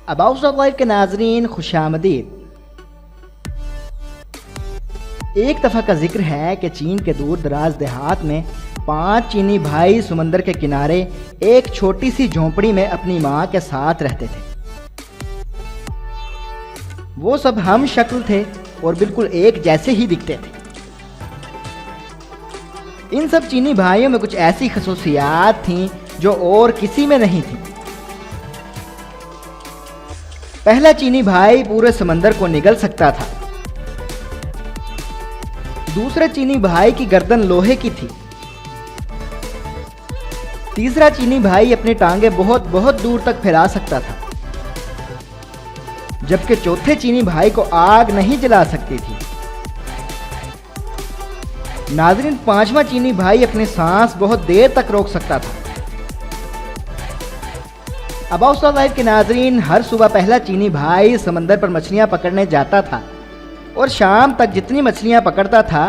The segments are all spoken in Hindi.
अबाउट लाइफ के नाजरीन खुशामदीद। एक दफ़ा का जिक्र है कि चीन के दूर दराज देहात में 5 चीनी भाई समंदर के किनारे एक छोटी सी झोंपड़ी में अपनी माँ के साथ रहते थे। वो सब हम शक्ल थे और बिल्कुल एक जैसे ही दिखते थे। इन सब चीनी भाइयों में कुछ ऐसी खसूसियात थीं जो और किसी में नहीं थी। पहला चीनी भाई पूरे समंदर को निगल सकता था। दूसरे चीनी भाई की गर्दन लोहे की थी। तीसरा चीनी भाई अपनी टांगे बहुत बहुत दूर तक फैला सकता था, जबकि चौथे चीनी भाई को आग नहीं जला सकती थी। नाज़रीन, पांचवा चीनी भाई अपनी सांस बहुत देर तक रोक सकता था। अबाउट लाइफ के नाज़रीन, हर सुबह पहला चीनी भाई समंदर पर मछलियां पकड़ने जाता था और शाम तक जितनी मछलियां पकड़ता था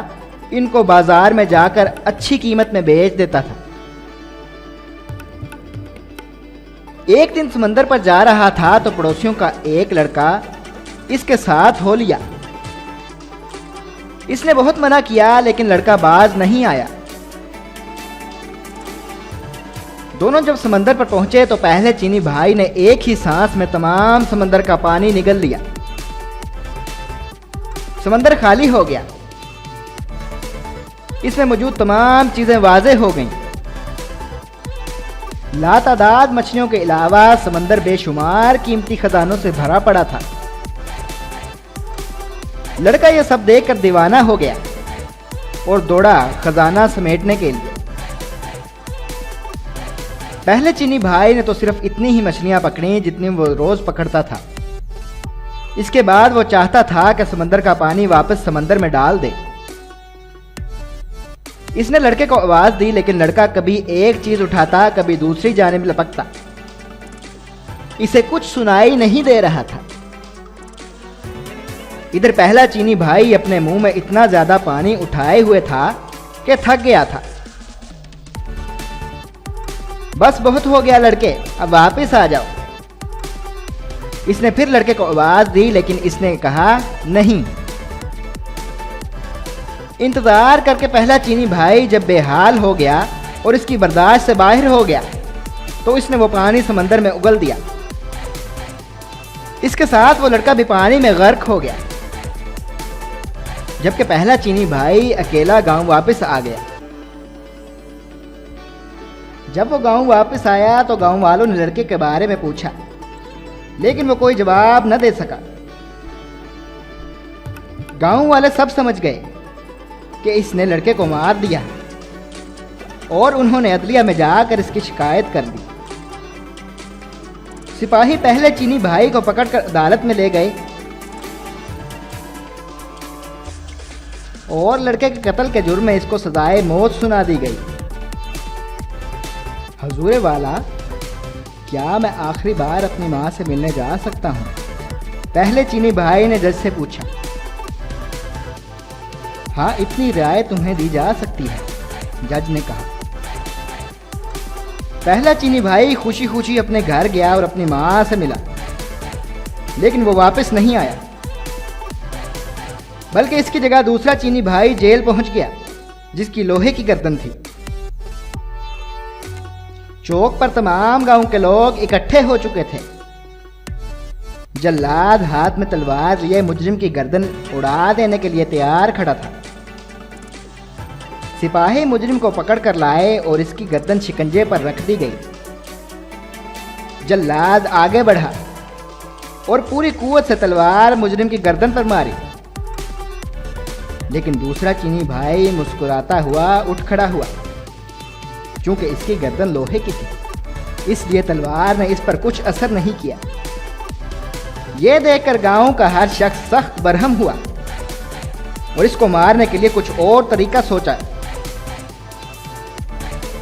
इनको बाजार में जाकर अच्छी कीमत में बेच देता था। एक दिन समंदर पर जा रहा था तो पड़ोसियों का एक लड़का इसके साथ हो लिया। इसने बहुत मना किया लेकिन लड़का बाज नहीं आया। दोनों जब समंदर पर पहुंचे तो पहले चीनी भाई ने एक ही सांस में तमाम समंदर का पानी निगल लिया। समंदर खाली हो गया। इसमें मौजूद तमाम चीजें वाज़ेह हो गईं। लातादाद मछलियों के अलावा समंदर बेशुमार कीमती खजानों से भरा पड़ा था। लड़का यह सब देखकर दीवाना हो गया और दौड़ा खजाना समेटने के लिए। पहले चीनी भाई ने तो सिर्फ इतनी ही मछलियां पकड़ी जितनी वो रोज पकड़ता था। इसके बाद वो चाहता था कि समंदर का पानी वापस समंदर में डाल दे। इसने लड़के को आवाज दी लेकिन लड़का कभी एक चीज उठाता कभी दूसरी जानिब लपकता। इसे कुछ सुनाई नहीं दे रहा था। इधर पहला चीनी भाई अपने मुंह में इतना ज्यादा पानी उठाए हुए था कि थक गया था। बस बहुत हो गया लड़के, अब वापस आ जाओ। इसने फिर लड़के को आवाज दी लेकिन इसने कहा नहीं। इंतजार करके पहला चीनी भाई जब बेहाल हो गया और इसकी बर्दाश्त से बाहर हो गया तो इसने वो पानी समंदर में उगल दिया। इसके साथ वो लड़का भी पानी में गर्क हो गया। जबकि पहला चीनी भाई अकेला गांव वापस आ गया। जब वो गांव वापस आया तो गांव वालों ने लड़के के बारे में पूछा लेकिन वो कोई जवाब न दे सका। गांव वाले सब समझ गए कि इसने लड़के को मार दिया और उन्होंने अदलिया में जाकर इसकी शिकायत कर दी। सिपाही पहले चीनी भाई को पकड़कर अदालत में ले गए और लड़के के कत्ल के जुर्म में इसको सजाए मौत सुना दी गई। हजूर वाला, क्या मैं आखिरी बार अपनी माँ से मिलने जा सकता हूँ? पहले चीनी भाई ने जज से पूछा। हाँ, इतनी रियायत तुम्हें दी जा सकती है, जज ने कहा। पहला चीनी भाई खुशी खुशी अपने घर गया और अपनी माँ से मिला लेकिन वो वापस नहीं आया, बल्कि इसकी जगह दूसरा चीनी भाई जेल पहुंच गया जिसकी लोहे की गर्दन थी। चौक पर तमाम गांव के लोग इकट्ठे हो चुके थे। जल्लाद हाथ में तलवार लिए मुजरिम की गर्दन उड़ा देने के लिए तैयार खड़ा था। सिपाही मुजरिम को पकड़कर लाए और इसकी गर्दन शिकंजे पर रख दी गई। जल्लाद आगे बढ़ा और पूरी कुव्वत से तलवार मुजरिम की गर्दन पर मारी, लेकिन दूसरा चीनी भाई मुस्कुराता हुआ उठ खड़ा हुआ। चूंकि इसकी गर्दन लोहे की थी इसलिए तलवार ने इस पर कुछ असर नहीं किया। यह देखकर गांव का हर शख्स सख्त बरहम हुआ और इसको मारने के लिए कुछ और तरीका सोचा।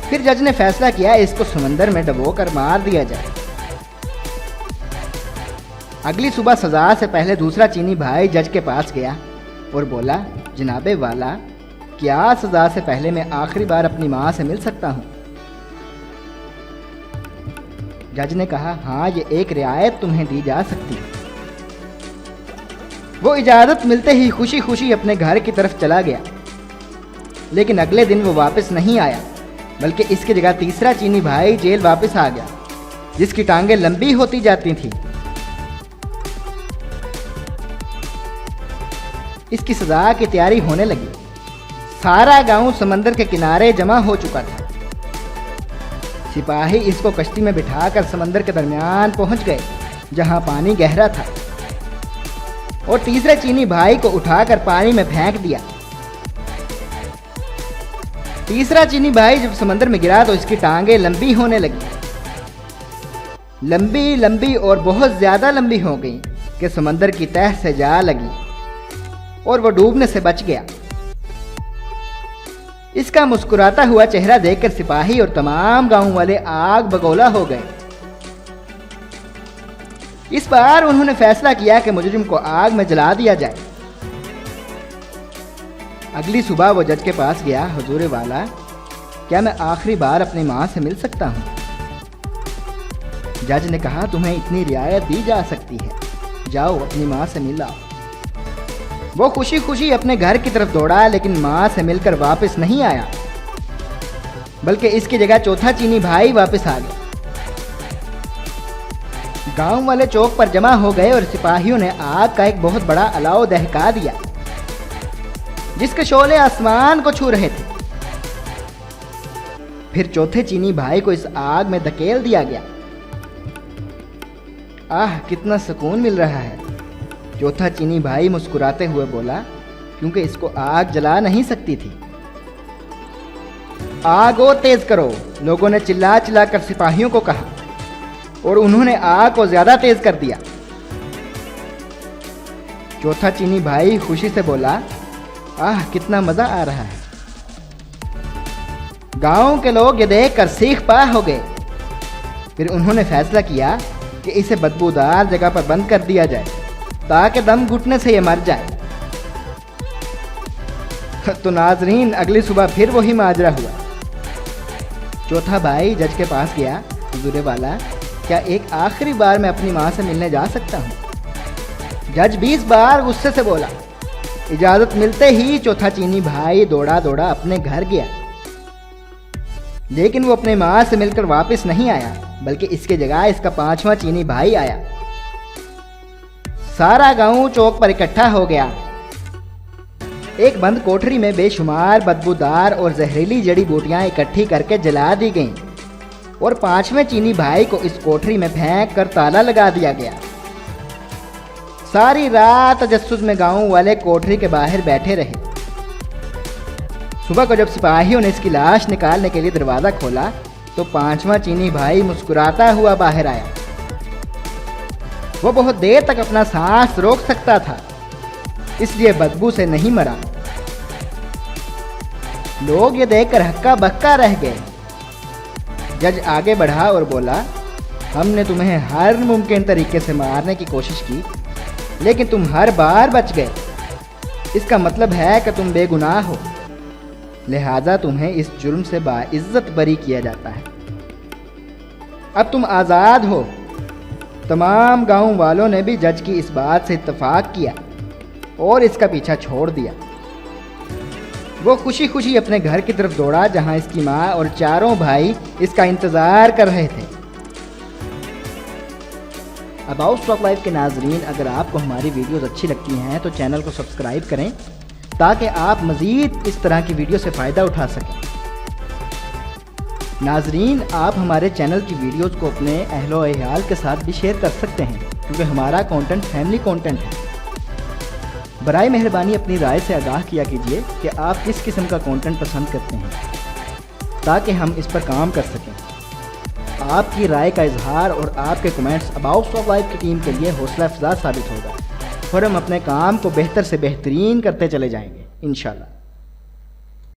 फिर जज ने फैसला किया इसको समंदर में डुबोकर मार दिया जाए। अगली सुबह सजा से पहले दूसरा चीनी भाई जज के पास गया और बोला, जनाबे वाला, क्या सजा से पहले मैं आखिरी बार अपनी माँ से मिल सकता हूँ? जज ने कहा, हाँ, ये एक रियायत तुम्हें दी जा सकती है। वो इजाज़त मिलते ही खुशी खुशी अपने घर की तरफ चला गया। लेकिन अगले दिन वो वापस नहीं आया, बल्कि इसकी जगह तीसरा चीनी भाई जेल वापस आ गया, जिसकी टांगें लंबी होती जाती थीं। इसकी सजा की तैयारी होने लगी। सारा गांव समंदर के किनारे जमा हो चुका था। सिपाही इसको कश्ती में बिठाकर समंदर के दरमियान पहुंच गए, जहां पानी गहरा था, और तीसरे चीनी भाई को उठाकर पानी में फेंक दिया। तीसरा चीनी भाई जब समंदर में गिरा तो इसकी टांगें लंबी होने लगी, लंबी लंबी और बहुत ज्यादा लंबी हो गई कि समंदर की तह से जा लगी और वो डूबने से बच गया। इसका मुस्कुराता हुआ चेहरा देखकर सिपाही और तमाम गांव वाले आग बगोला हो गए। इस बार उन्होंने फैसला किया कि मुजरिम को आग में जला दिया जाए। अगली सुबह वो जज के पास गया। हुजूर वाला, क्या मैं आखिरी बार अपनी मां से मिल सकता हूं? जज ने कहा, तुम्हें इतनी रियायत दी जा सकती है, जाओ अपनी मां से मिल आओ। वो खुशी खुशी अपने घर की तरफ दौड़ा, लेकिन मां से मिलकर वापस नहीं आया, बल्कि इसकी जगह चौथा चीनी भाई वापस आ गया। गांव वाले चौक पर जमा हो गए और सिपाहियों ने आग का एक बहुत बड़ा अलाव दहका दिया, जिसके शोले आसमान को छू रहे थे। फिर चौथे चीनी भाई को इस आग में धकेल दिया गया। आह, कितना सुकून मिल रहा है, चौथा चीनी भाई मुस्कुराते हुए बोला, क्योंकि इसको आग जला नहीं सकती थी। आग और तेज करो, लोगों ने चिल्ला चिल्ला कर सिपाहियों को कहा, और उन्होंने आग को ज्यादा तेज कर दिया। चौथा चीनी भाई खुशी से बोला, आह, कितना मजा आ रहा है। गांव के लोग ये देखकर सीख पा हो गए। फिर उन्होंने फैसला किया कि इसे बदबूदार जगह पर बंद कर दिया जाए, ताकि दम घुटने से ये मर जाए। तो नाजरीन, अगली सुबह फिर वही माजरा हुआ। चौथा भाई जज के पास गया। हुजूर वाला, क्या एक आखिरी बार मैं अपनी मां से मिलने जा सकता हूं? जज 20 बार गुस्से से बोला। इजाजत मिलते ही चौथा चीनी भाई दौड़ा दौड़ा अपने घर गया, लेकिन वो अपने मां से मिलकर वापस नहीं आया, बल्कि इसके जगह इसका पांचवा चीनी भाई आया। सारा गांव चौक पर इकट्ठा हो गया। एक बंद कोठरी में बेशुमार बदबूदार और जहरीली जड़ी बूटियां इकट्ठी करके जला दी गईं, और पांचवें चीनी भाई को इस कोठरी में फेंक कर ताला लगा दिया गया। सारी रात तजस्सुस में गांव वाले कोठरी के बाहर बैठे रहे। सुबह को जब सिपाहियों ने इसकी लाश निकालने के लिए दरवाजा खोला, तो पांचवा चीनी भाई मुस्कुराता हुआ बाहर आया। वो बहुत देर तक अपना सांस रोक सकता था, इसलिए बदबू से नहीं मरा। लोग ये देखकर हक्का बक्का रह गए। जज आगे बढ़ा और बोला, हमने तुम्हें हर मुमकिन तरीके से मारने की कोशिश की, लेकिन तुम हर बार बच गए। इसका मतलब है कि तुम बेगुनाह हो, लिहाजा तुम्हें इस जुर्म से बाइज्जत बरी किया जाता है। अब तुम आज़ाद हो। तमाम गांव वालों ने भी जज की इस बात से इत्तेफाक किया और इसका पीछा छोड़ दिया। वो खुशी खुशी अपने घर की तरफ दौड़ा, जहां इसकी माँ और चारों भाई इसका इंतज़ार कर रहे थे। अबाउट स्टॉक लाइफ के नाजरीन, अगर आपको हमारी वीडियोस अच्छी लगती हैं तो चैनल को सब्सक्राइब करें, ताकि आप मज़ीद इस तरह की वीडियो से फ़ायदा उठा सकें। नाजरीन, आप हमारे चैनल की वीडियोस को अपने अहलो अयाल के साथ भी शेयर कर सकते हैं, क्योंकि हमारा कंटेंट फैमिली कंटेंट है। बराए मेहरबानी अपनी राय से आगाह किया कीजिए कि आप किस किस्म का कंटेंट पसंद करते हैं, ताकि हम इस पर काम कर सकें। आपकी राय का इजहार और आपके कमेंट्स अबाउट स्टॉक लाइफ की टीम के लिए हौसला अफजा साबित होगा, और हम अपने काम को बेहतर से बेहतरीन करते चले जाएंगे इंशाल्लाह।